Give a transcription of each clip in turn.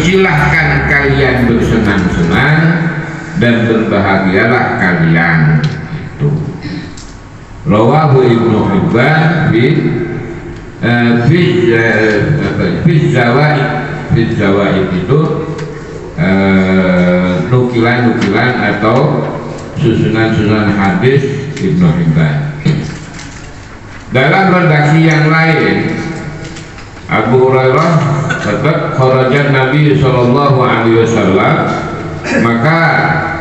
silahkan kalian bersenang-senang dan berbahagialah kalian. Itu rawahu Ibnu Hibban fi zawaid itu nukilan-nukilan atau susunan-susunan hadis Ibnu Hibban. Dalam redaksi yang lain, Abu Hurairah kata kharajan Nabi sallallahu alaihi wasallam, maka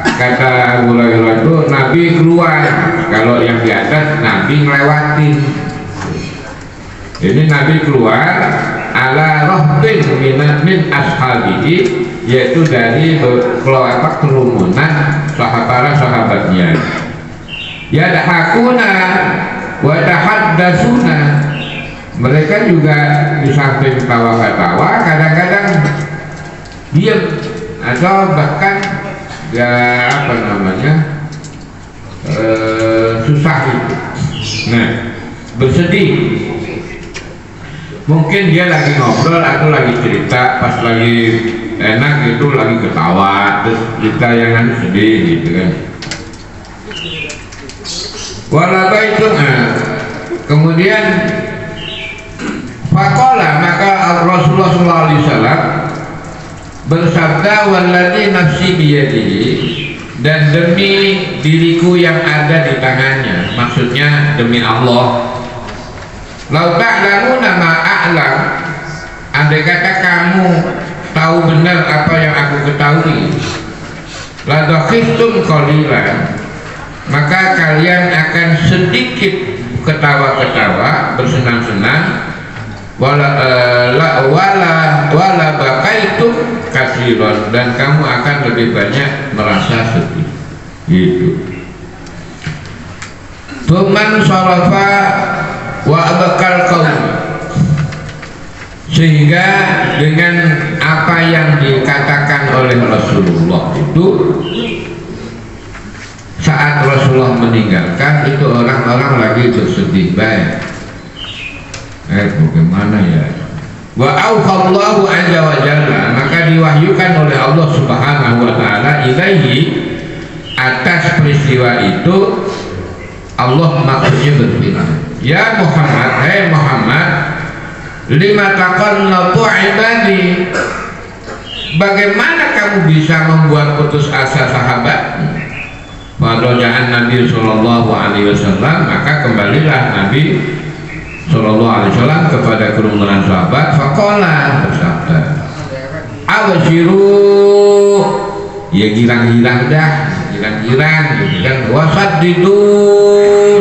kata Abu Hurairah itu Nabi keluar, kalau yang di atas Nabi ngelewatin. Ini Nabi keluar ala rahbin min ashabihi, yaitu dari kelompok kerumunan sahabatnya. Yadhakuna wa tahaddatsuna, mereka juga di samping tawa-tawa kadang-kadang diam atau bahkan susah itu. Nah, bersedih. Mungkin dia lagi ngobrol atau lagi cerita, pas lagi enak itu lagi ketawa, terus kita yang sedih gitu kan. Walaba itu, kemudian faqala, maka Rasulullah SAW bersabda, walladzi nafsi biyadihi, dan demi diriku yang ada di tangannya, maksudnya demi Allah. Lau ta'lamuna ma a'lam, andai kata kamu tahu benar apa yang aku ketahui, la dakhiftum qalilan, maka kalian akan sedikit ketawa-ketawa, bersenang-senang, wala bakaitum katsiran, dan kamu akan lebih banyak merasa sedih. Gitu. Tuman sarafa wa abakal qaum, sehingga dengan apa yang dikatakan oleh Rasulullah itu, saat Rasulullah meninggalkan itu orang-orang lagi bersedih baik. Bagaimana ya? Wa auhallahu azza wa jalla, maka diwahyukan oleh Allah Subhanahu wa taala ilaihi, atas peristiwa itu Allah maksudnya berfirman, ya Muhammad, hai Muhammad, lima taqannatu ibadi, bagaimana kamu bisa membuat putus asa sahabatmu? Wadojaan Nabi Sallallahu Alaihi Wasallam, maka kembalilah Nabi Sallallahu Alaihi Wasallam kepada kerumunan sahabat. Faqala, bersabda, abshiru, ya girang-girang dah, girang-girang gitu kan, wasaddidu,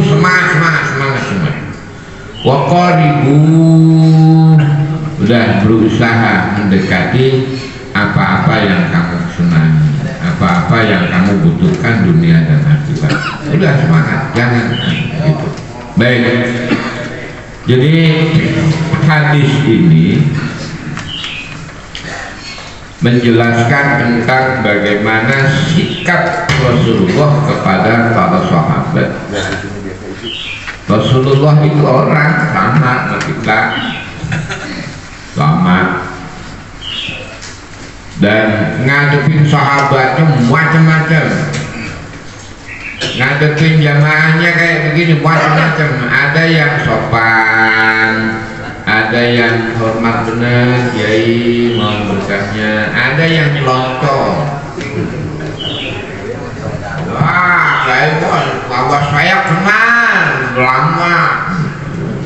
semangat, waqaribu, udah berusaha mendekati apa-apa yang kamu senangi, apa-apa yang kamu butuhkan dunia dan akhirat. Udah semangat, jangan gitu. Baik. Jadi hadis ini menjelaskan tentang bagaimana sikap Rasulullah kepada para sahabat. Rasulullah itu orang sama kita, sama, dan ngadepin sahabatnya macam-macam, ngadepin jamaahnya kayak begini macam-macam. Ada yang sopan, ada yang hormat benar, kiai mau berkahnya, ada yang nyelonong. Wah, bahwa saya kenal lama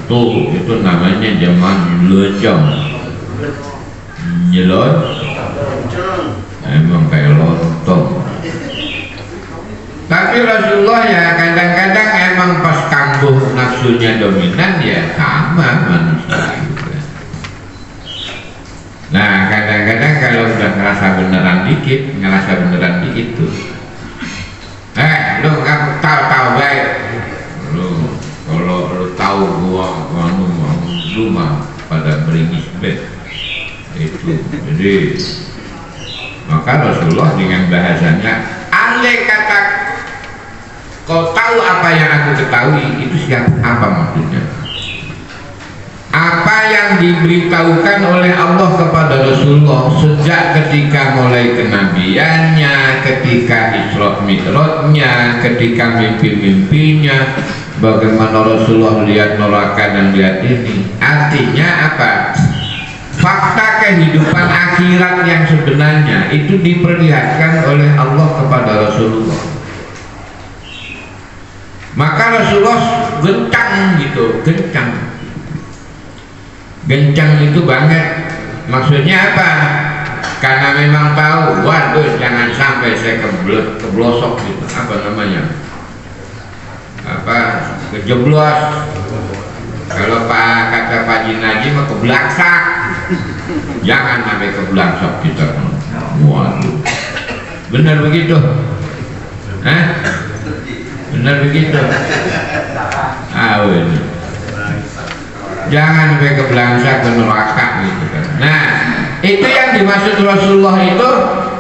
tuh, itu namanya zaman lejong, nyelon, emang kayak lontong. Tapi Rasulullah ya kadang-kadang emang pas kambuh nafsunya dominan, ya sama manusia juga. Nah kadang-kadang kalau udah ngerasa beneran dikit tuh, lu kamu tahu baik, lu kalau lu tahu gua lu mah pada beringis bet itu. Jadi maka Rasulullah dengan bahasanya, andai kata kau tahu apa yang aku ketahui, itu siapa, apa maksudnya? apa yang diberitahukan oleh Allah kepada Rasulullah sejak ketika mulai kenabiannya, ketika Isra Mi'rajnya, ketika mimpi-mimpinya, bagaimana Rasulullah lihat neraka dan lihat ini. Artinya apa? Fakta kehidupan akhirat yang sebenarnya itu diperlihatkan oleh Allah kepada Rasulullah. Maka Rasulullah gencang gitu, gencang itu banget. Maksudnya apa? Karena memang tahu, waduh jangan sampai saya keblosok gitu, apa namanya, kejeblos. Kalau kata Pak Jinaji mah kebelaksak, jangan sampai kebelaksak kita. Waduh, benar begitu? Benar begitu? Ini. Jangan sampai kebelaksak ke neraka gitu kan. Nah, itu yang dimaksud Rasulullah itu.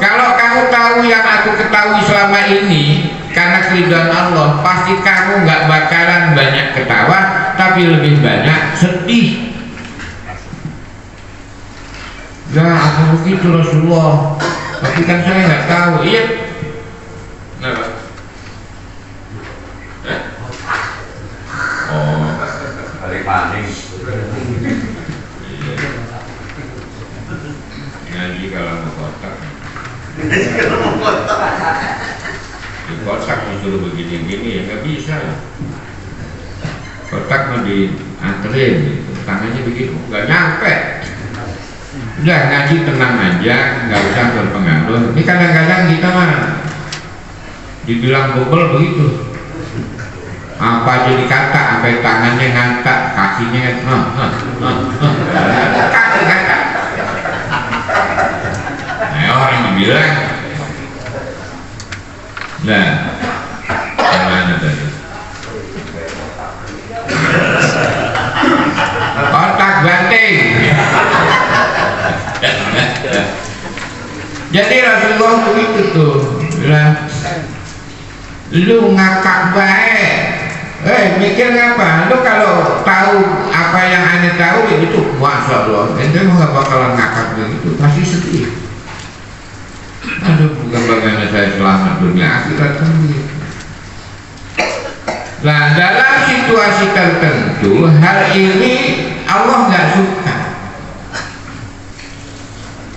Kalau kamu tahu yang aku ketahui selama ini, karena keridhaan Allah, pasti kamu nggak bakalan banyak ketawa, tapi lebih banyak sedih. Ya aku begitu Rasulullah, tapi kan saya nggak tahu. Iya. Kenapa? Balik panik. Ngaji kalau mau kotak. Di kotak disuruh begini-gini ya nggak bisa. Kotak mau dianterin gitu. Tangannya begitu nggak nyampe. Udah ngaji tenang aja, nggak usah berpengaruh. Ini kadang-kadang kita mah dibilang bobol begitu. Apa jadi kata, sampai tangannya ngantak, kakinya kata. Nah, orang bilang, nah, gimana tadi? Otak banting. Jadi Rasulullah begitu tuh, bilang, lu ngakak baik. Mikir ngapa? Lu kalau tahu apa yang aneh tahu ya gitu, masya Allah, ente mau nggak bakalan ngakak begitu, pasti sedih. Aduh, bukan bagaimana saya selamat dunia akhirat kan begitu. Nah, dalam situasi tertentu hal ini Allah nggak suka.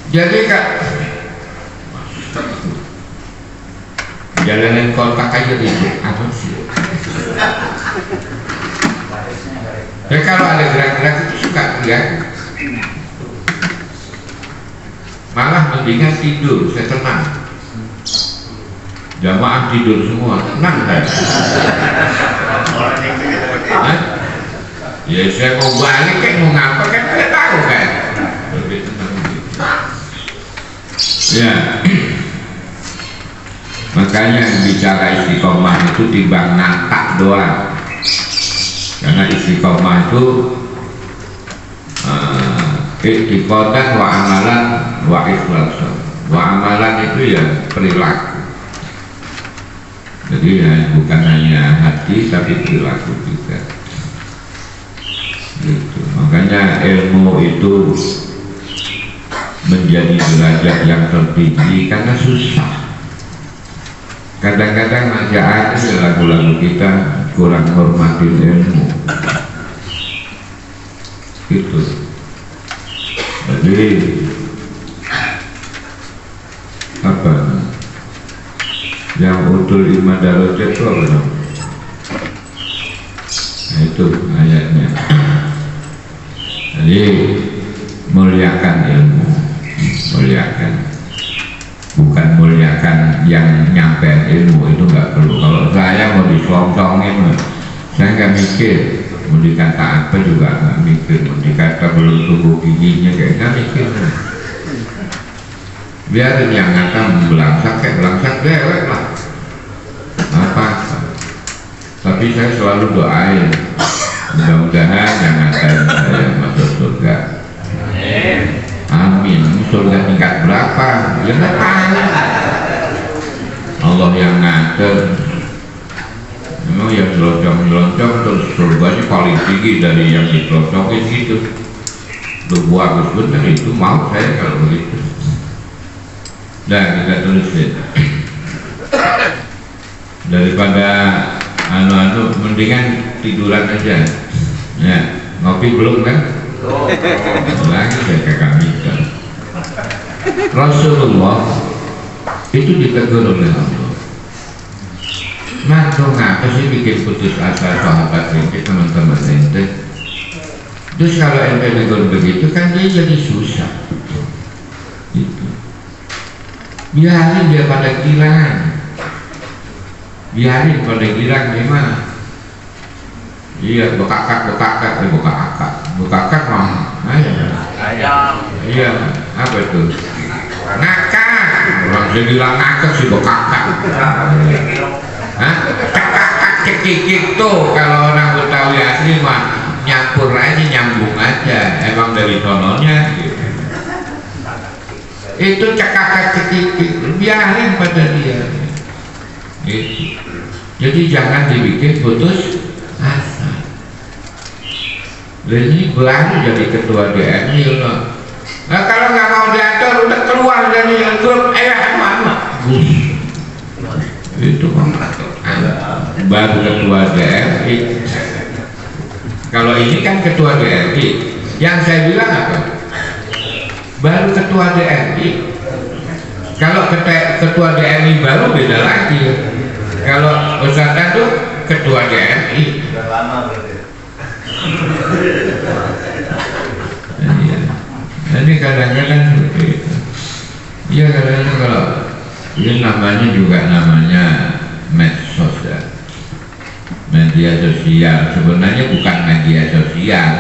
Jadi kak, jalanin kontak aja ribut apa sih? Ya kalau ada gerak-gerak itu suka lihat, malah mendingan tidur, saya tenang. Jamaah tidur semua, tenang kan? Ya saya mau balik kan, mau ngapa kan, saya tahu kan? Lebih tenang gitu. Ya. Makanya bicara istiqomah itu timbang nantak doang. Karena istiqomah itu istiqomah wa amalan wa ikhlasan. Wa amalan itu ya perilaku. Jadi ya bukan hanya hati tapi perilaku juga. Gitu. Makanya ilmu itu menjadi derajat yang tertinggi karena susah. Kadang-kadang masih ada lagu-lagu kita kurang hormatin ilmu gitu. Jadi apa yang utul iman darajat itu apa dong? Nah, itu ayatnya. Jadi muliakan ilmu, muliakan, bukan muliakan yang nyampe ilmu, itu nggak perlu. Kalau saya mau disongongin, saya nggak mikir. Mau dikata apa juga nggak mikir. Mau dikata belum tumbuh giginya kayak nggak mikir. Biarin yang ngata belangsak kayak belangsak dewek lah. Apa? Tapi saya selalu doain, mudah-mudahan yang ngatain saya masuk surga. Amin. Surga tingkat berapa? Ya nggak tahu. Allah yang ngatur. Memang yang meloncong terus surganya paling tinggi dari yang dipelotokin gitu. Udah bagus bener itu, mau saya kalau begitu. Nah kita terusin. Daripada anu mendingan tiduran aja. Ya, ngopi belum kan? Lagi saya kakak bisa. Rasulullah itu ditegur oleh Allah. Nah, ngapa sih bikin putus asa sahabat ini, teman-teman ente? Terus kalau ente negur begitu kan dia jadi susah. Gitu. Biarin dia pada girang. Biarin pada girang gimana? Iya, bekakak mah. Ayam. Iya, apa itu? Ngakak. Orang saya bilang ngakak sih bekakak. Hah? Kakak cekikik tuh kalau orang Betawi asli mah nyampur aja, nyambung aja. Emang dari sononya gitu. Itu cekakak cekikik, biarin pada dia. Gitu. Jadi jangan dibikin putus asa. Ini baru jadi ketua DMI loh. Nah kalau nggak mau diatur udah keluar dari grup mana? Itu baru ketua DMI. Kalau ini kan ketua DMI. Yang saya bilang apa? Baru ketua DMI. Kalau ketua DMI baru beda lagi. Kalau Ustaz itu ketua DMI. Sudah lama berarti. Ini kadang-kadang seperti itu. Iya kadang-kadang kalau ini namanya juga medsos ya, media sosial. Sebenarnya bukan media sosial.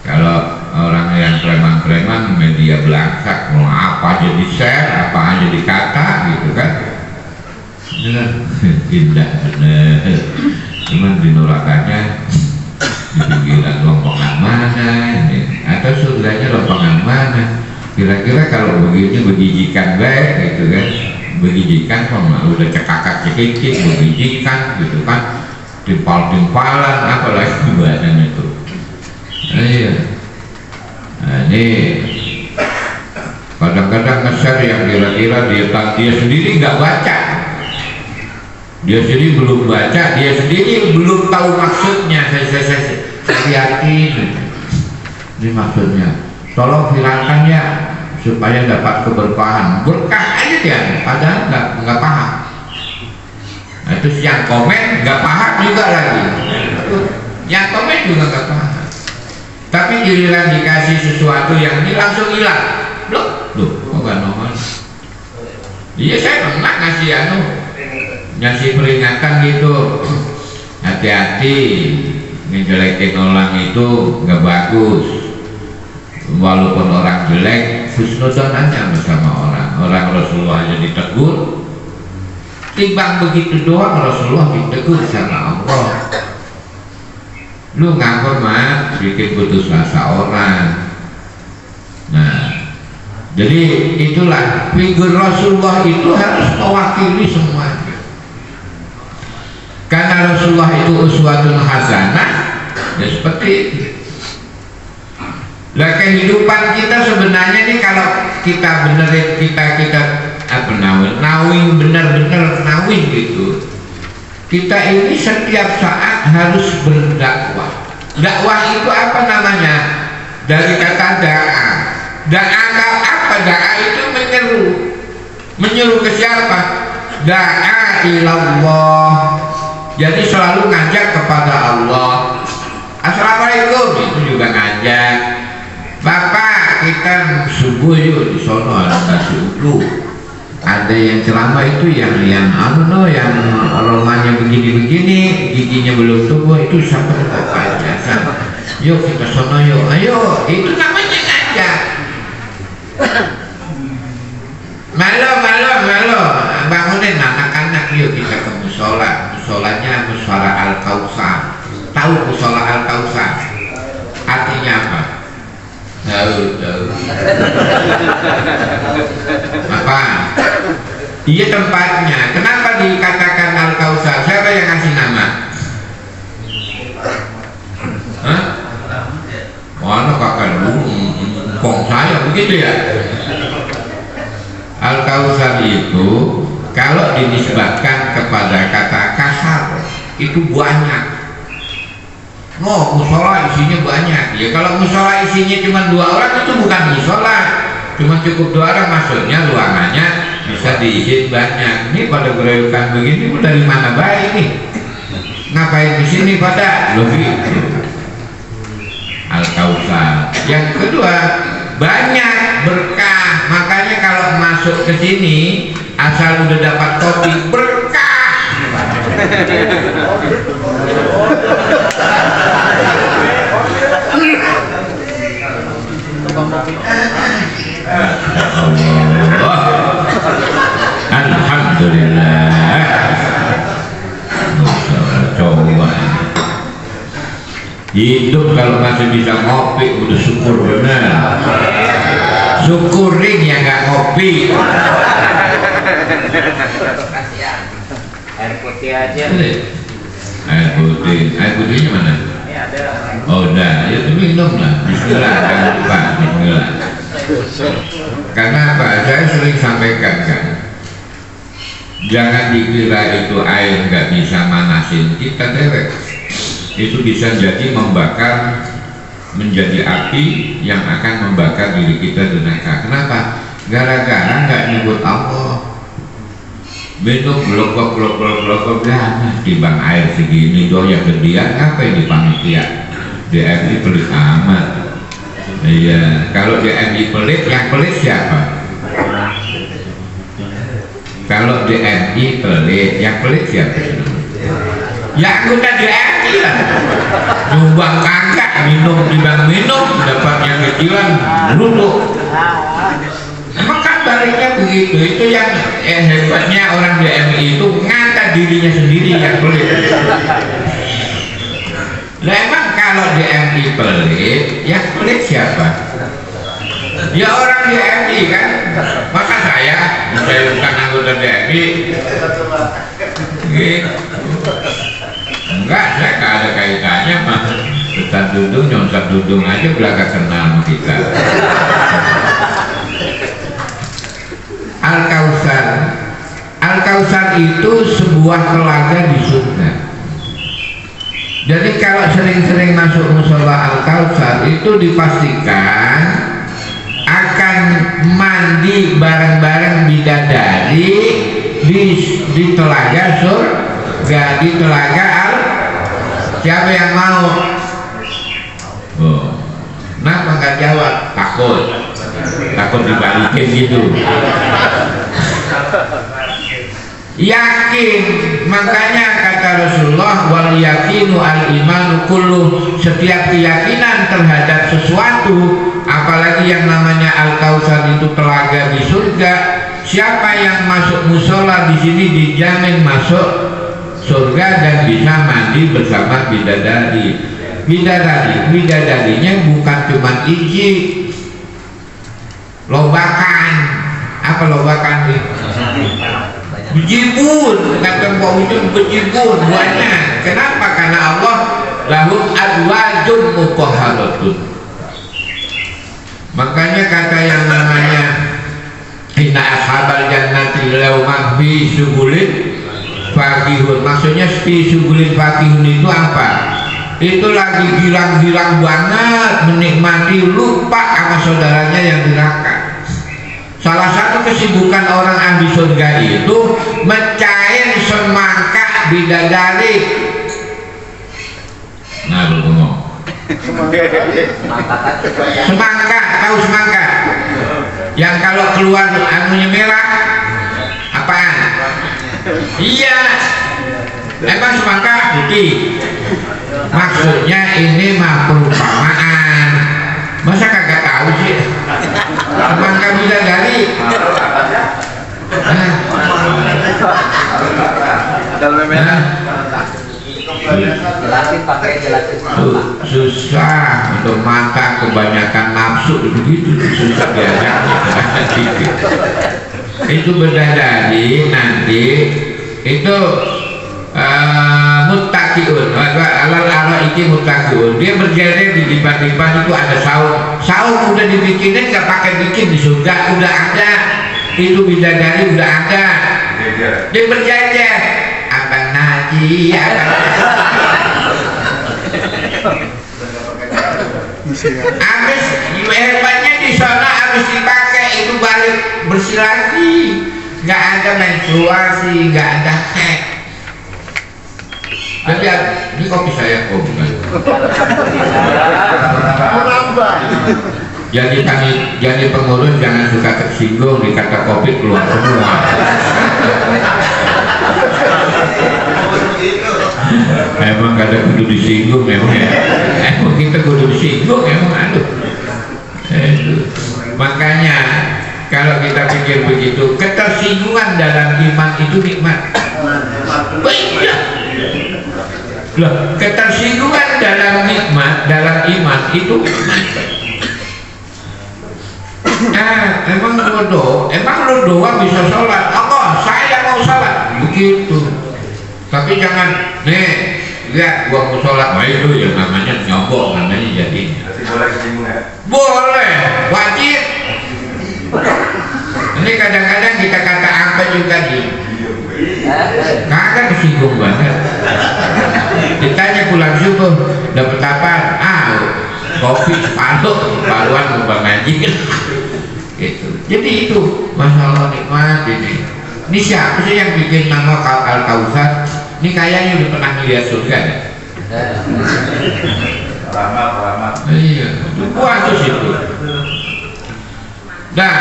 Kalau orang yang preman-preman media belangsak, mau apa aja di share, apa aja dikata gitu kan. Indah bener. Cuman di nerakanya di pinggiran lompongan mana ini, atau surganya lompongan mana? Kira-kira kalau begini begijikan baik gitu kan, begijikan sama udah cekakak cekikik, begijikan gitu kan, timpal-timpalan apalagi bahasan itu. Iya. Nah ini kadang-kadang nge-share yang kira-kira dia sendiri nggak baca. Dia sendiri belum baca, dia sendiri belum tahu maksudnya. Saya yakin ini maksudnya. Tolong viralkan ya supaya dapat keberkahan. Berkah aja dia, padahal nggak paham. Nah, terus yang komen nggak paham juga lagi. Yang komen juga nggak paham. Tapi giliran dikasih sesuatu yang ini langsung hilang. Loh, kok nggak normal? Iya saya pernah ngasih peringatan gitu, hati-hati ngejelekin orang itu nggak bagus. Walaupun orang jelek, husnuzon aja bersama orang Rasulullah aja ditegur, timbang begitu doang Rasulullah ditegur sama Allah. Lu ngapa mah bikin putus asa orang. Nah jadi itulah figur Rasulullah itu harus mewakili semuanya. Karena Rasulullah itu uswatun hasanah, ya seperti itu. Lah kehidupan kita sebenarnya nih kalau kita benerin kita nawing bener-bener nawing gitu. Kita ini setiap saat harus berdakwah. Dakwah itu apa namanya? Dari kata da'a. Da'a apa? Da'a itu menyeru ke siapa? Da'a ilallah. Jadi selalu ngajak kepada Allah. Assalamualaikum itu juga ngajak. Bapak kita subuh yuk di sono ada nasi uduk. Ada yang ceramah itu yang yang aromanya begini-begini, giginya belum tumbuh itu sampai bapak jasa. Yuk kita sono yuk, ayo itu namanya ngajak. Malo, bangunin anak-anak yuk kita ke musola. Musolanya musola Al-Kausar. Tahu musola Al-Kausar? Artinya apa? Tahu. Apa? Iya tempatnya. Kenapa dikatakan Al-Kausar? Siapa yang kasih nama? begitu ya. Al-Kautsar itu kalau dinisbatkan kepada kata kasar itu banyak. Musola isinya banyak. Ya kalau musola isinya cuma 2 orang itu bukan musola, cuma cukup 2 orang, maksudnya ruangannya bisa diisi banyak. Ini pada geroyokan begini dari mana baik nih? Ngapain di sini pada lebih? Al-Kautsar. Yang kedua, banyak berkah. Makanya kalau masuk ke sini asal udah dapat kopi berkah. Alhamdulillah. Coba hidup kalau masih bisa ngopi udah syukur benar. Syukurin ya nggak ngopi. Air putih aja. Air putihnya mana? Ini ada. Oh udah, ya itu minum lah. Bismillah, jangan lupa Bismillah. Karena apa? Saya sering sampaikan kan, jangan dikira itu air nggak bisa manasin kita dewek. Itu bisa jadi membakar, menjadi api yang akan membakar diri kita di neraka. Kenapa? Gara-gara nggak nyebut Allah. Minum blok timbang air segini doya gedean, ngapain di panitia? DMI pelit amat. Iya, kalau DMI pelit, yang pelit siapa? Kalau DMI pelit, yang pelit siapa? Ya anggota DMI lah. Nyumbang kagak, minum timbang minum, dapatnya kecilan, duduk. Emang kan baliknya begitu. Itu yang hebatnya orang DMI itu ngangkat dirinya sendiri yang pelit. Nah emang kalau DMI pelit, yang pelit siapa? Ya orang DMI kan. Maka saya bukan anggota DMI gitu. Enggak, saya gak ada kaitannya mah. Ustaz Dudung, nyonsat Dudung aja belakang kenal sama kita. Al-Kautsar. Al-Kautsar itu sebuah telaga di surga. Jadi kalau sering-sering masuk musola Al-Kautsar itu dipastikan akan mandi bareng-bareng bidadari di telaga surga, di telaga Al. Siapa yang mau? Oh, kenapa nggak jawab? Takut dibalikin gitu. Yakin, makanya kata Rasulullah, wal yakinu al imanu kullu, setiap keyakinan terhadap sesuatu, apalagi yang namanya Al-Kautsar itu telaga di surga. Siapa yang masuk musola di sini dijamin masuk surga dan bisa mandi bersama bidadari. Bidadarinya bukan cuma iji, lobakan. Apa lobakan nih? Bejibun, kata Mbak Ujung, bejibun banyak. Kenapa? Karena Allah lahum azwajun mutahharatun. Makanya kata yang namanya inna ashabal jannati laumah fi subulin fakihun, maksudnya fi subulin fakihun itu apa? Itu lagi gilang-gilang banget menikmati, lupa sama saudaranya yang neraka. Salah satu kesibukan orang ahli surga itu mencair semangka bidadari. Nah, lu ngomong. Semangka, tahu semangka? Yang kalau keluar anunya merah, apaan? Iya, emang semangka putih. Maksudnya ini mah perumpamaan. Masa kagak tahu sih? Semangka bidadari. Jelasin pakai jelasin. Susah untuk mata, kebanyakan nafsu begitu, susah diajaknya. Itu bidadari nanti itu muttaqin muttaqiun alal araiki muttaqiun. Dia berjalan di lipat-lipat itu ada saum udah dibikinin, nggak pakai bikin di surga udah ada, itu bidadari udah ada. Dia berjajar abang Naji habis hebatnya di sana, habis dipakai itu balik bersih lagi, nggak ada menstruasi, nggak ada haid. Tapi ini kopi saya kok bukan. Jadi pengurus jangan suka tersinggung dikata kopi keluar semua. Emang kada kudu disinggung emang ya. Emang kita kudu disinggung emang aduh. Makanya kalau kita pikir begitu, ketersinggungan dalam iman itu nikmat. Iya. Loh, ketersinggungan dalam nikmat, dalam iman itu nikmat. Emang lo doang bisa sholat. Allah, saya mau sholat. Begitu. Tapi jangan, nih, lihat gua mau sholat. Wah itu ya namanya nyogok, namanya jadinya. Boleh kesinggung ya? Boleh, wajib. Ini kadang-kadang kita kata apa juga nih. Kagak kesinggung banget. Ditanya pulang subuh dapat apa? Kopi separuhan mau ngaji gitu. Jadi itu masalah nikmat ini. Ini siapa sih yang bikin nama Al-Kausar? Ini kayaknya udah pernah lihat surga ya? Rahmat. Iya, bagus itu. Dan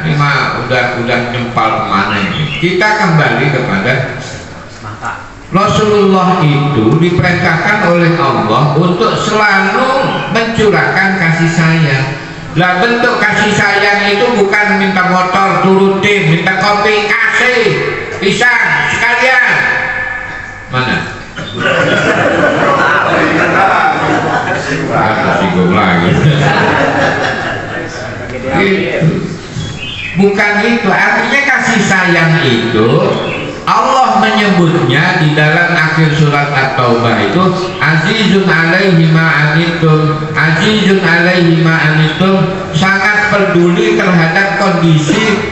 ini mah udah nyempal kemana ini? Kita kembali kepada Rasulullah itu diperintahkan oleh Allah untuk selalu mencurahkan kasih sayang. Lah bentuk kasih sayang itu bukan minta motor turutin, minta kopi kasih, pisang sekalian. Mana? Singgung lagi. Bukan itu, artinya kasih sayang itu Allah menyebutnya di dalam akhir surat At-Taubah itu azizun alaihi ma'anitum, azizun alaihi ma'anitum, sangat peduli terhadap kondisi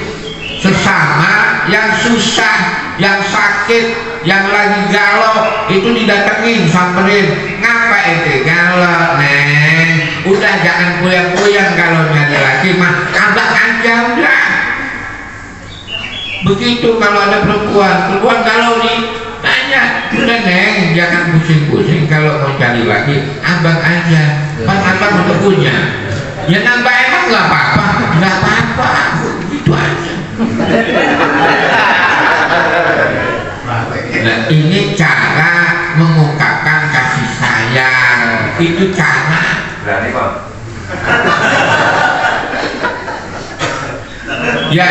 sesama yang susah, yang sakit, yang lagi galau, itu didatengin, samperin. Ngapa ente galau, Neng? Udah jangan puyang-puyang, kalau nyari lagi mah abang aja udah. Begitu kalau ada perempuan kalau ditanya, udah Neng jangan pusing-pusing, kalau mau cari lagi abang aja, pas abang udah punya ya nambah emang nggak apa-apa, gitu aja. Nah ini cara mengungkapkan kasih sayang, itu cara. Berani kok. Ya,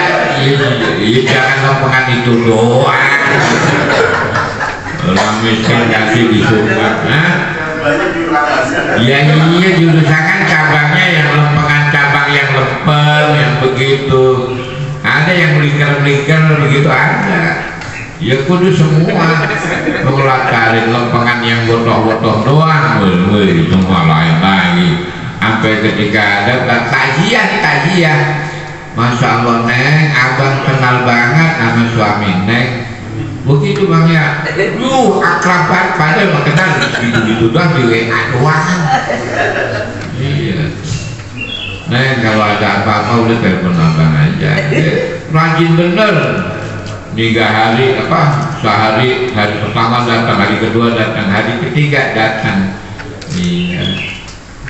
jangan lempengan itu doang. Orang miskin kasih disumbang, ya iya jurusan kan cabangnya yang lempengan, cabang yang lempeng, yang begitu. Ada yang beliker begitu ada. Ya kudu semua melatarin lempengan yang botoh-botoh doang, semua lain lagi. Sampai ketika ada taziah. Masya Allah Neng, abang kenal banget sama suami Neng. Begitu bang ya, lu akrab banget, padahal mau kenal gitu doang di WA doang. Iya. Neng kalau ada apa-apa udah telepon abang aja. Rajin bener. 3 hari sehari, hari pertama datang, hari kedua datang, hari ketiga datang. Iya.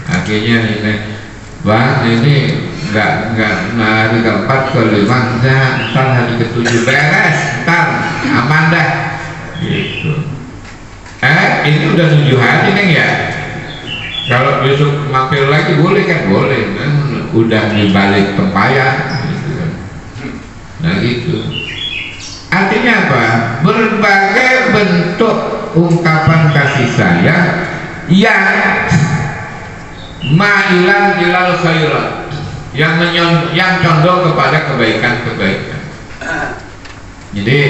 Akhirnya ini bang ini enggak hari keempat kelima enggak, ntar hari ketujuh beres, ntar aman dah gitu. Ini udah 7 hari Neng ya, kalau besok mampir lagi boleh kan? Boleh, udah dibalik tempayan gitu kan. Nah gitu artinya apa? Berbagai bentuk ungkapan kasih sayang yang ma'ilan ilal khairat, yang condong kepada kebaikan-kebaikan. Jadi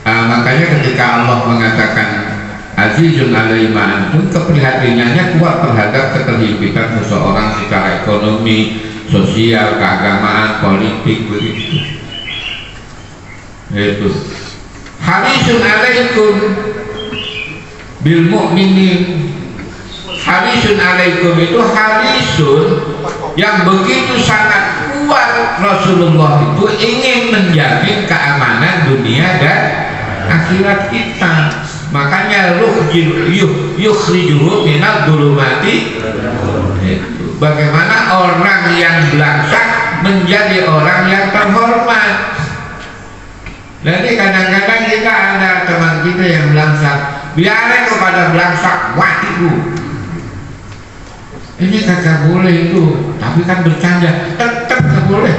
makanya ketika Allah mengatakan azizun alaihi ma antum, keprihatinannya kuat terhadap keterhimpitan seseorang secara ekonomi, sosial, keagamaan, politik, begitu. Itu harisun alaikum bil mu'minin. Harisun alaikum itu harisun yang begitu sangat kuat. Rasulullah itu ingin menjamin keamanan dunia dan akhirat kita. Makanya yukhrijuhu minal dhulumati. Bagaimana orang yang belangsak menjadi orang yang terhormat. Jadi kadang-kadang kita ada teman kita yang belangsak, biarin kepada belangsak, mati bu. Ini kagak boleh itu, tapi kan bercanda, tetap gak boleh.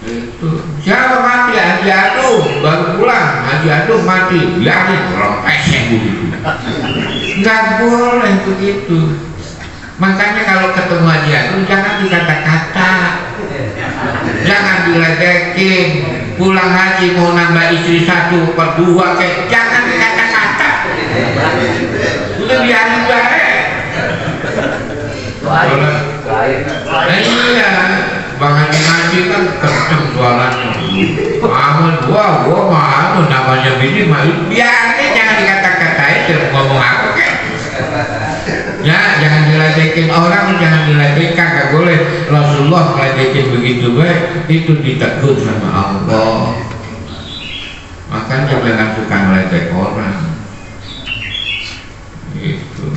Itu siapa mati Haji Adung baru pulang, Haji Adung mati, biarin orang pesek begitu. Nggak boleh begitu. Makanya kalau ketemu Haji Adung jangan dikata-kata, jangan diledekin. Pulang haji mau nambah istri 1 per 2 kayak jangan dikata-kata. Udah biarin baik. Iya, Bang Haji Nabi kan kenceng suaranya. Amun gua mau namanya bini mah biarin, jangan dikata-katain, jangan ngomong aku kayak. Ya, jangan diledekin orang, jangan diledekin, kagak boleh. Rasulullah ngeledekin begitu baik, itu ditegur sama Allah. Makanya jangan suka ngeledek orang. Gitu.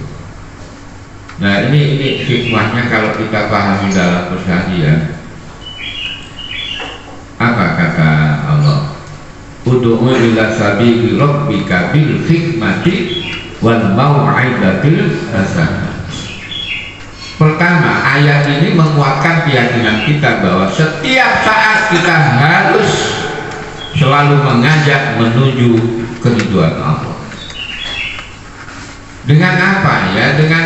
Nah ini hikmahnya kalau kita pahami dalam persadian. Apa kata Allah? Ud'u ila sabili rabbika bil hikmati wal mau'izatil hasanah. Pertama, ayat ini menguatkan keyakinan kita bahwa setiap saat kita harus selalu mengajak menuju keridhaan Allah. Dengan apa ya? Dengan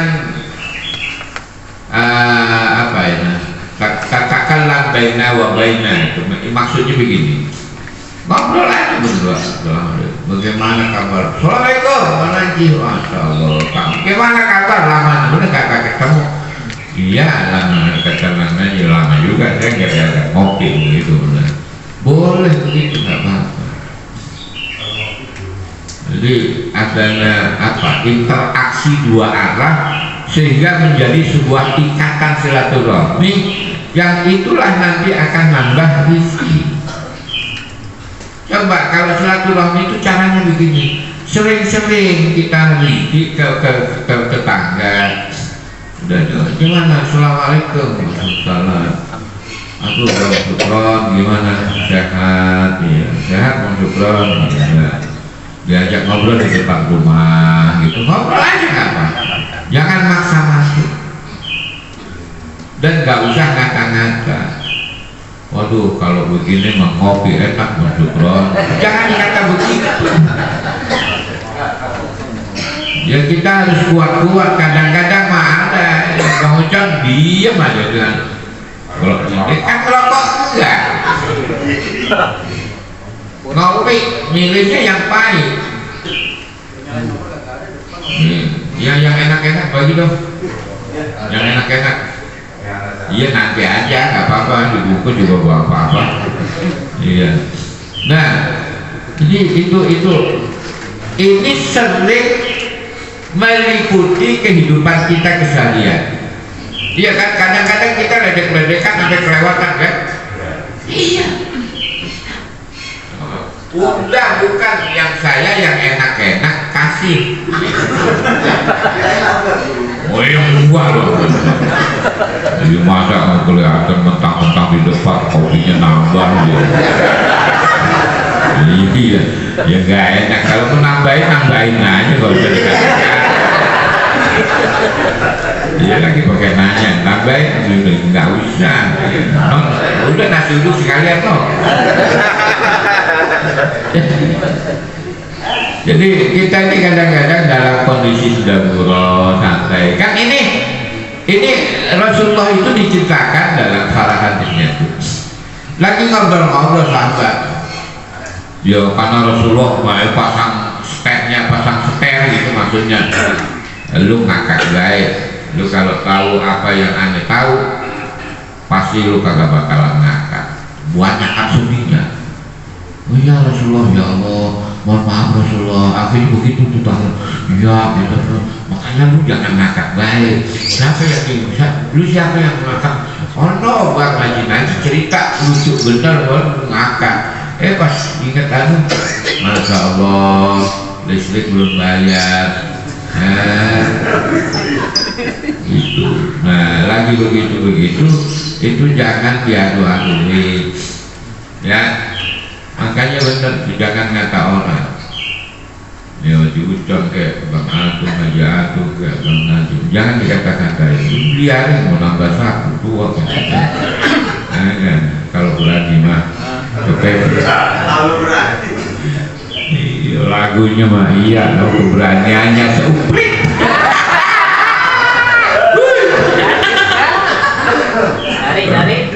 apa ya? Katakanlah baina wa baina, itu maksudnya begini. Ngobrol aja berdua. Bagaimana kabar? Assalamualaikum. Masya Allah. Bagaimana kabar? Lama bener kagak ketemu. Iya, lama ketemu aja lama juga. Saya nggak ada ngopi gitu. Boleh begitu, nggak apa-apa. Jadi adanya apa? Interaksi dua arah sehingga menjadi sebuah ikatan silaturahmi yang itulah nanti akan nambah rezeki. Coba kalau silaturahmi itu caranya begini, sering-sering kita rezeki ke tetangga. Udah gimana? Assalamualaikum. Waalaikumsalam. Aku Bang Sukron, gimana? Sehat? Ya, sehat Bang Sukron. Ya. Diajak ngobrol di depan rumah gitu, ngobrol aja nggak apa, jangan maksa masuk dan nggak usah ngata-ngata. Waduh kalau begini mah ngopi enak Bang Sukron, jangan dikata begitu. Ya kita harus kuat-kuat. Kadang-kadang mah ada Bang Ucon diem aja bilang kalau ini kan rokok enggak. Ngopi milihnya yang pahit. Yang enak-enak bagi dong. Yang enak-enak. Iya nanti aja nggak apa-apa, dibungkus juga buat apa-apa. Iya. Nah ini sering meliputi kehidupan kita keseharian. Iya kan, kadang-kadang kita ledek-ledekan sampai kelewatan kan? Iya. Udah bukan yang saya yang enak-enak kasih. Oh yang gua loh. Jadi masa nggak kelihatan mentang-mentang di depan kopinya nambah gitu. Iya, ya nggak enak. Kalau mau nambahin aja kalau bisa dikasihkan. Iya lagi pakai nanya, nambahin nggak usah. Udah nasi uduk sekalian loh. Jadi kita ini kadang-kadang dalam kondisi sudah buron, santai. Kan ini Rasulullah itu diceritakan dalam salah hadisnya itu. Lagi ngobrol-ngobrol sahabat. Ya karena Rasulullah mau pasang maksudnya lu ngakak baik. Lu kalau tahu apa yang aneh tahu, pasti lu kagak bakalan ngakak. Buat ngakak sunyinya. Oh ya Rasulullah, ya Allah, mohon maaf Rasulullah, akhirnya begitu tuh tahu. Ya gitu. Makanya lu jangan ngakak baik. Siapa yang bisa? Lu siapa yang ngakak? Oh no, Bang Haji nanti cerita lucu bener, baru ngakak. Pas ingat Masya Allah, listrik belum bayar. Gitu. Nah, lagi begitu itu jangan diadu-aduin. Ya, makanya bener, jangan ngata orang. Ya, diucap kayak Bang Antum, Haji Antum, kayak Bang Najib. Jangan dikatakan kayak itu. Biarin mau nambah 1, 2 kan. Kalau berani mah lagunya mah iya, keberaniannya seuprit.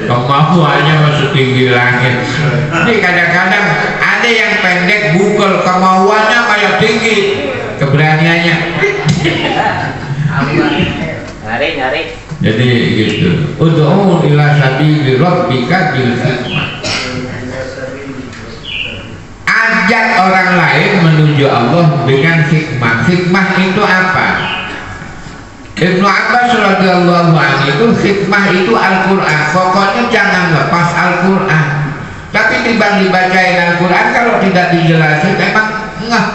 Kemampuannya masuk tinggi langit. Ini kadang-kadang ada yang pendek bugel, kemauannya kayak tinggi, keberaniannya. Nyari. Jadi gitu. Ud'u ila sabili rabbika bil hikmah. Ajak orang lain menuju Allah dengan hikmah. Hikmah itu apa? Ibnu Abbas radhiyallahu anhu itu hikmah itu Al-Quran. Pokoknya jangan lepas Al-Quran. Tapi tiba dibacain Al-Quran kalau tidak dijelasin memang enggak.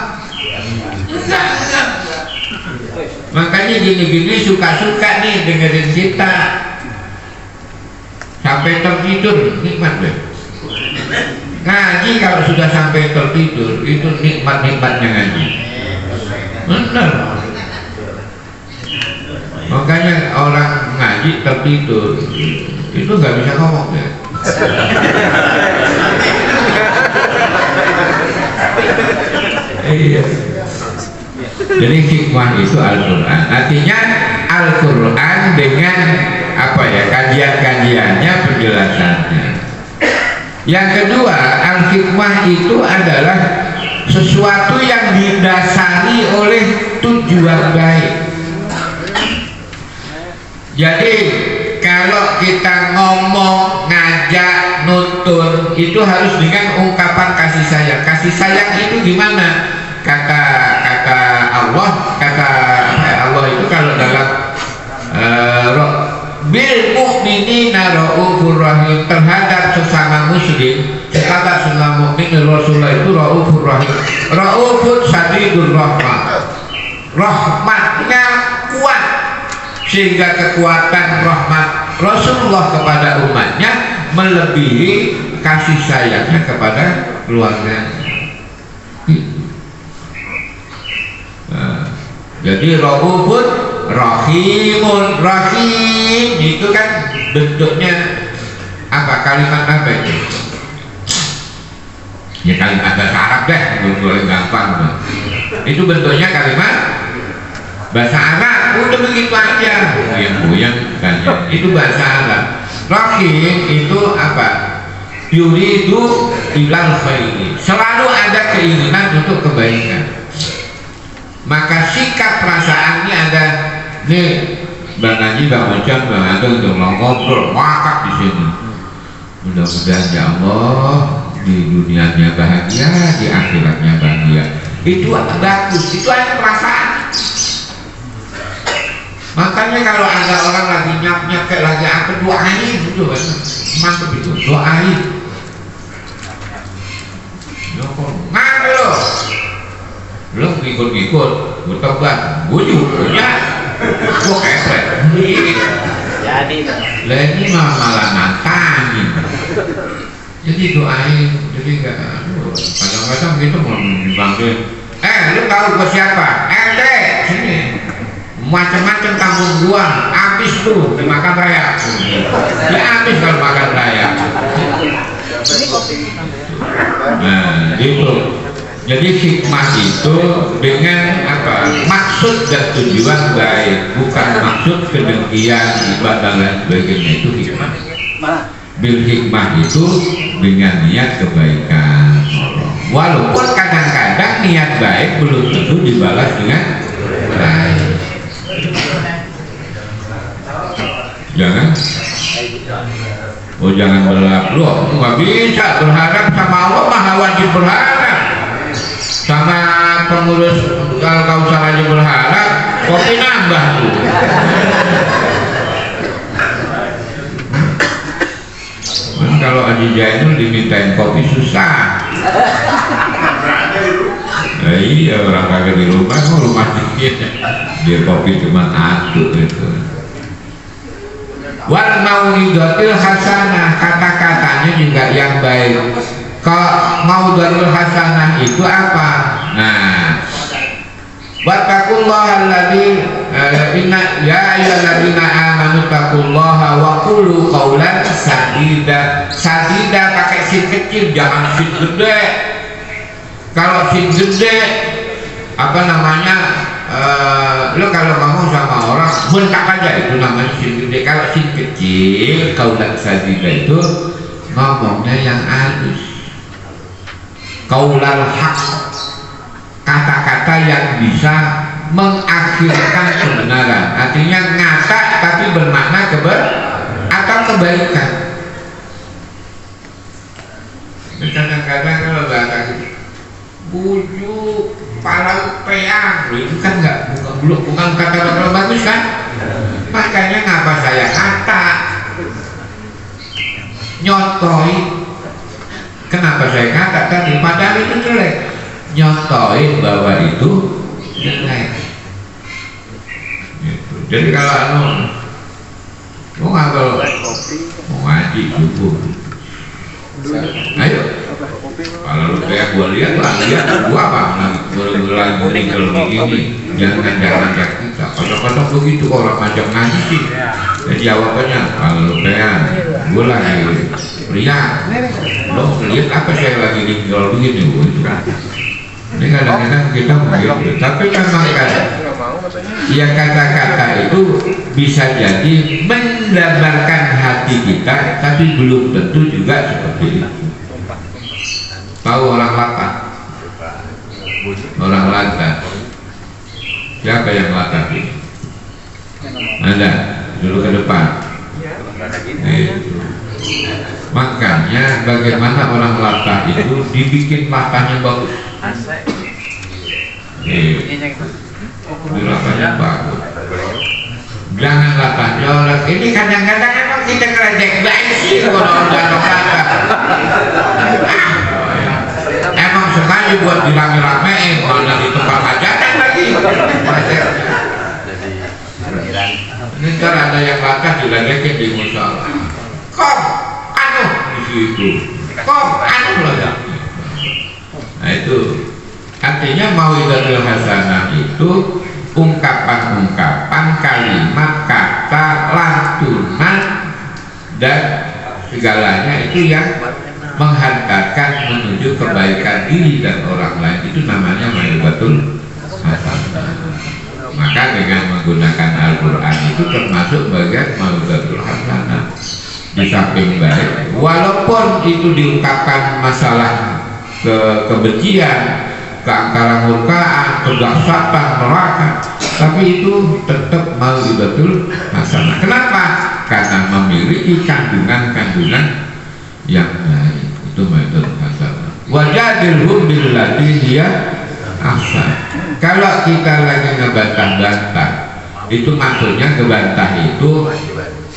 Makanya gini-gini suka-suka nih dengerin kita sampai tertidur, nikmat deh. Ngaji kalau sudah sampai tertidur itu nikmat-nikmatnya ngaji. Benar. Makanya orang ngaji tertidur itu nggak bisa ngomong ya. Iya. Jadi hikmah itu Al-Quran. Artinya Al-Quran dengan apa ya, kajian-kajiannya, penjelasannya. Yang kedua, Al-Hikmah itu adalah sesuatu yang didasari oleh tujuan baik. Jadi kalau kita ngomong, ngajak, nuntun itu harus dengan ungkapan kasih sayang. Kasih sayang itu gimana? Kata Allah, Allah itu kalau dalam bil mu'minina raufur rahim, terhadap sesama muslim, terhadap sesama mukmin Rasulullah itu raufur rahim. Raufun sadidul rahmat. Rahmatnya kuat sehingga kekuatan rahmat Rasulullah kepada umatnya melebihi kasih sayangnya kepada keluarganya. Jadi raufun rahimun. Rahim itu kan bentuknya apa, kalimat apa itu? Ya kalimat bahasa Arab deh, boleh gampang. Itu bentuknya kalimat bahasa Arab, udah begitu aja. Buyang kan ya. Itu bahasa Arab. Rahim itu apa? Yuridu ilal khairi. Selalu ada keinginan untuk kebaikan. Maka sikap perasaannya ada nih, Bang Haji, Bang Ojak, Bang Ageng untuk ngobrol wakak di sini. Mudah-mudahan ya Allah di dunianya bahagia, di akhiratnya bahagia. Itu bagus, itu ada perasaan. Makanya kalau ada orang lagi nyap-nyap kayak lagi apa, doain gitu kan, mantap itu, doain. Ngapa lo? Lu ngikut-ngikut, gue tobat, gue juga, gue kepret. Jadi lah ini malah nantangin. Jadi doain, jadi enggak, kadang-kadang gitu mau dipanggil. Lu tahu gue siapa? Sini. Macam-macam kampung gua, habis tuh dimakan raya. Ya habis kalau makan raya. Nah, gitu. Jadi hikmah itu dengan apa? Maksud dan tujuan baik, bukan maksud kedengkian, ibadah dan sebagainya. Itu hikmah. Bil hikmah itu dengan niat kebaikan. Walaupun kadang-kadang niat baik belum tentu dibalas dengan baik. Jangan, oh jangan berharap, loh nggak bisa berharap sama Allah, mah wajib berharap. Sama pengurus kalau kau salahnya berharap, kopi nambah tuh. Kalau Haji Jainul dimintain kopi susah. Nah, iya orang kagak di rumah, kok rumah dia kopi cuma satu itu. Wal mau'izatul hasanah, kata-katanya juga yang baik. Kalau mau'izatul hasanah itu apa? Nah, wattaqullaha alladzi ya ayyuhalladzina amanu taqullaha wa qulu qawlan sadida. Sadida pakai sin kecil, jangan sin gede. Kalau sin gede apa namanya, lo kalau ngomong sama orang bentak aja, itu namanya sin gede. Kalau sin kecil, qawlan sadida itu ngomongnya yang halus, qaulal haq, kata-kata yang bisa mengakhirkan kebenaran. Artinya ngata tapi bermakna atau kebaikan. Kadang-kadang kalau bahasa bujuk palau peang, itu kan bukan kata-kata bagus kan? Makanya ngapa saya kata nyotoi, kenapa saya kata tadi padahal itu jelek, nyotoin bahwa itu jelek gitu. Jadi kalau mau ngapel mau ngaji subuh, ayo kalau lu kayak gua lihat gua apa lagi meninggal begini, jangan kita kotok-kotok begitu orang macam ngaji sih. Jadi jawabannya kalau lu kayak gua lagi pria, lo lihat apa saya lagi meninggal begini itu. Ini kadang-kadang kita begitu, tapi memang kan yang kata-kata itu bisa jadi mendambakan hati kita, tapi belum tentu juga seperti itu. Tahu orang latah? Orang latah. Siapa yang latah ini? Ada, dulu ke depan. Itu. Makanya bagaimana orang latah itu dibikin latahnya bagus. Latahnya bagus. Jangan latahnya orang ini kadang-kadang emang kita ngeledek banget sih kalau orang latah. Emang sekali buat dirame-ramein, mana di tempat hajatan lagi. Ini ntar ada yang latah diledekin di musola. Kok anu di situ, kok anu lagi. Nah itu artinya mau'izatul hasanah itu ungkapan-ungkapan, kalimat, kata, lantunan dan segalanya itu yang menghantarkan menuju kebaikan diri dan orang lain, itu namanya mau'izatul hasanah. Maka dengan menggunakan Al-Quran itu termasuk bagian mau'izatul hasanah. Di samping baik, walaupun itu diungkapkan masalah kebencian, keangkaran murkaan, kedahsyatan neraka, tapi itu tetap mau'izatul hasanah. Kenapa? Karena memiliki kandungan-kandungan yang baik. Itu mau'izatul hasanah. Wajadilhum billati hiya ahsan. Kalau kita lagi ngebantah-bantah, itu maksudnya ngebantah itu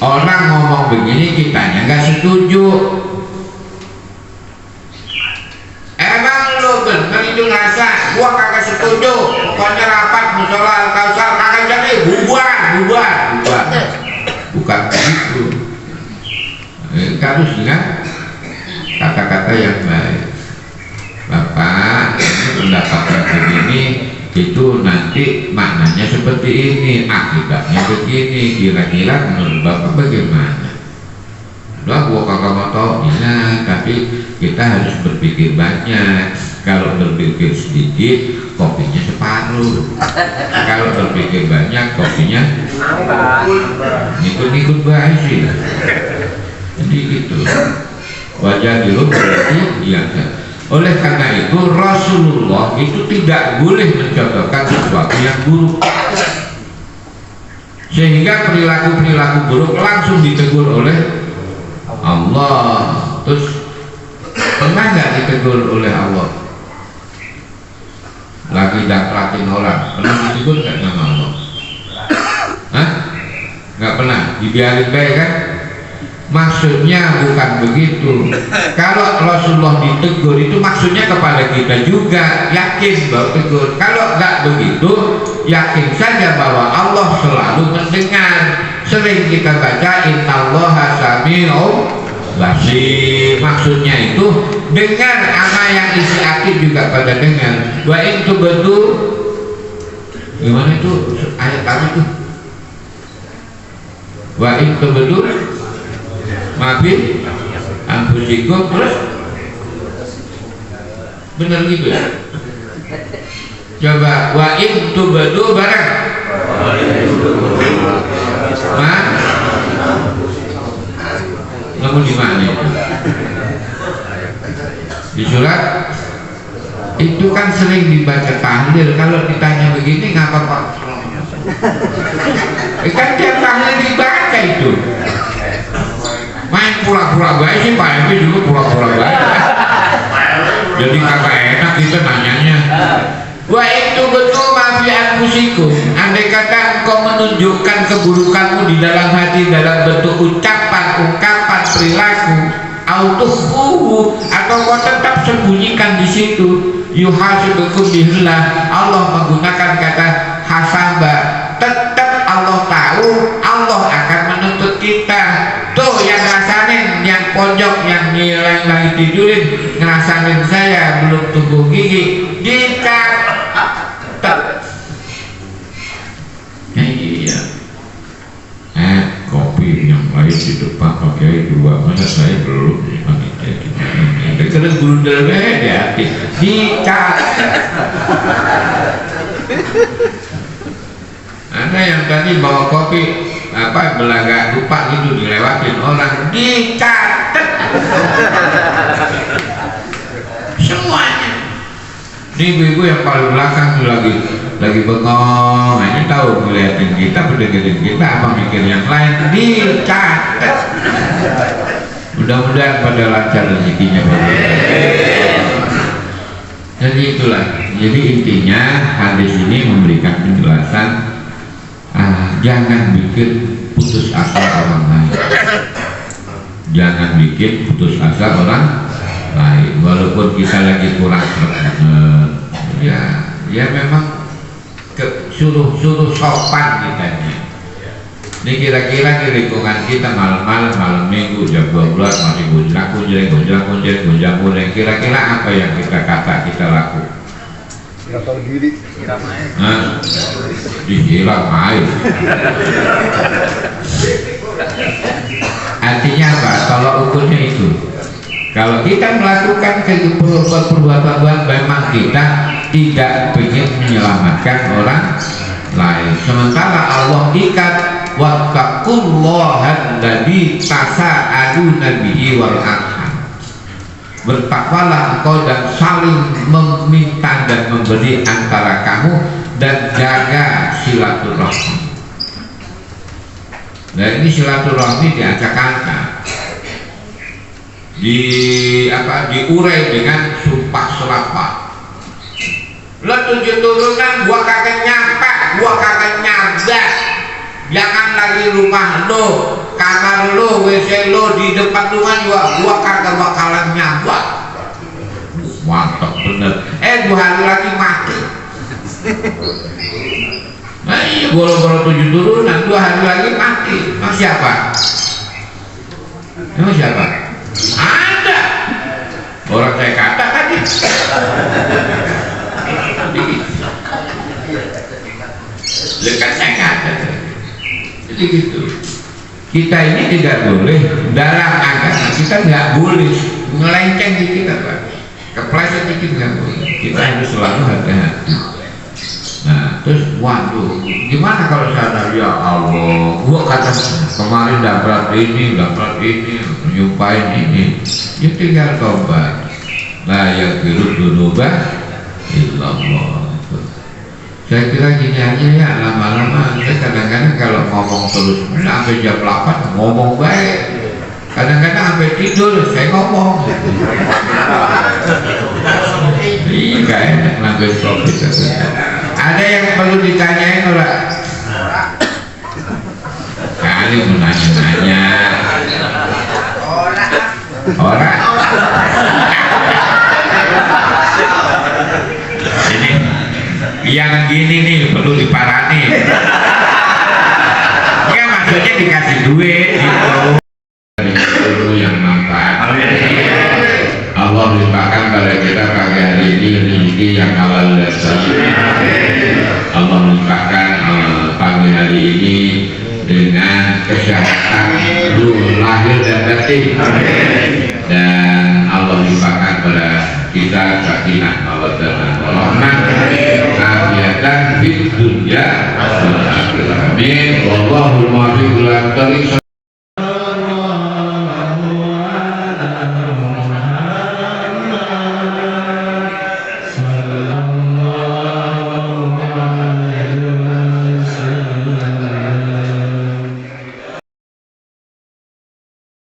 orang ngomong begini kitanya nggak setuju. Emang lo bener itu ngerasa gua kagak setuju, pokoknya rapat musola Al-Kausar kagak jadi, bubar. Bukan begitu. Harusnya kata-kata yang baik. Bapak, pendapat yang begini itu nanti maknanya seperti ini, akibatnya begini, kira-kira menurut Bapak bagaimana? Udah gua kagak mau tahu, iya, tapi kita harus berpikir banyak. Kalau berpikir sedikit, kopinya separuh. Kalau berpikir banyak, kopinya ikut-ikut baik sih. Jadi gitu. Wajah dulu berarti iya. Oleh karena itu Rasulullah itu tidak boleh mencontohkan sesuatu yang buruk, sehingga perilaku-perilaku buruk langsung ditegur oleh Allah. Terus pernah nggak ditegur oleh Allah? Lagi daplatin orang, pernah ditegur nggak sama Allah? Hah? Nggak pernah, dibiarin baik kan? Maksudnya bukan begitu. Kalau Rasulullah ditegur itu maksudnya kepada kita juga, yakin bahwa tegur. Kalau nggak begitu, yakin saja bahwa Allah selalu mendengar. Sering kita baca innallaha sami'un basir. Maksudnya itu dengar apa yang isi hati juga pada dengar. Wa in tubdu, gimana itu ayat apa itu? Wa in tubdu maafin anfusikum, terus bener gitu ya? Coba wa in tubdu barang namun di mana itu? Di surat itu kan sering dibaca tahlil. Kalau ditanya begini ngapa Pak? Kan tiap tahlil dibaca itu. Main pura-pura baik sih Pak Evi dulu pura-pura baik. Jadi kagak enak kita nanyanya. Wah itu betul mafian musikum. Andai kata engkau menunjukkan keburukanmu di dalam hati dalam bentuk ucapan, ungkapan, perilaku, autufuhu, atau kau tetap sembunyikan di situ, yuhasibukum bihillah. Allah menggunakan kata hasaba. Tetap Allah tahu, Allah akan menuntut kita. Tuh yang ngerasain, yang pojok, yang nilai lagi tidurin, ngerasain saya belum tumbuh gigi, dikat. Iya. Kopi yang lain di depan pakai dua, masa saya belum pakai karena guru dalamnya hati dikat. Ada yang tadi bawa kopi apa belaga lupa gitu dilewatin orang, dicatat semuanya. Ini ibu-ibu yang paling belakang tuh lagi bengong, ini tahu ngeliatin kita, pendengarin kita, apa mikir yang lain, dicatat. Mudah-mudahan pada lancar rezekinya. Jadi itulah. Jadi intinya hadis ini memberikan penjelasan. Jangan bikin putus asa orang lain. Jangan bikin putus asa orang lain. Walaupun kita lagi kurang ya memang suruh sopan kita nih. Ini kira-kira di lingkungan kita malam minggu jam 12 masih gonjang-gonjang. Kira-kira apa yang kita lakukan? Tidak tahu diri. Disiram air. Artinya apa? Kalau ukurnya itu, kalau kita melakukan perbuatan memang kita tidak ingin menyelamatkan orang lain, sementara Allah ikat wattaqullaha alladzi tasaaluna bihi wal arham. Bertakwalah engkau dan saling meminta dan memberi antara kamu dan jaga silaturahmi. Dan ini silaturahmi diacak-acak, diurai dengan sumpah serapah. Lo 7 turunan gua kagak nyapa, gua kagak nyabak. Jangan lagi rumah lo, kamar lo, WC lo di depan rumah juga gua kagak bakalan nyabak. Mantap bener. 2 hari lagi mati. Nah iya, boro-boro 7 turunan 2 hari lagi mati. Emang siapa? Ada. Orang saya kata tadi. Lekat saya kata. Jadi gitu. Kita ini tidak boleh dalam agama kita nggak boleh ngelenceng dikit apa, kepleset dikit nggak boleh. Kita harus selalu hati-hati. Nah, terus waduh, gimana kalau sadar ya Allah, gua kata kemarin dapat ini, nyumpain ini, ya tinggal tobat. la yaghfiru dzunuba illallah. Saya kira gini aja ya, lama-lama saya kadang-kadang kalau ngomong terus sampai jam 8 ngomong baik, kadang-kadang sampai tidur saya ngomong. Iya gak enak ngambil profit. Ada yang perlu ditanyain orang? Kali mau nanya-nanya orang ini yang gini nih perlu diparani ya, maksudnya dikasih duit gitu. Dulu yang manfaat Allah limpahkan pada kita pagi hari ini rezeki yang halal dan sahih. Allah limpahkan pagi hari ini dengan kesehatan lahir dan batin, dan Allah limpahkan pada kita sakinah mawaddah warahmah afiatan fid dunya wal akhirah. Amin. Wallahul muwaffiq ila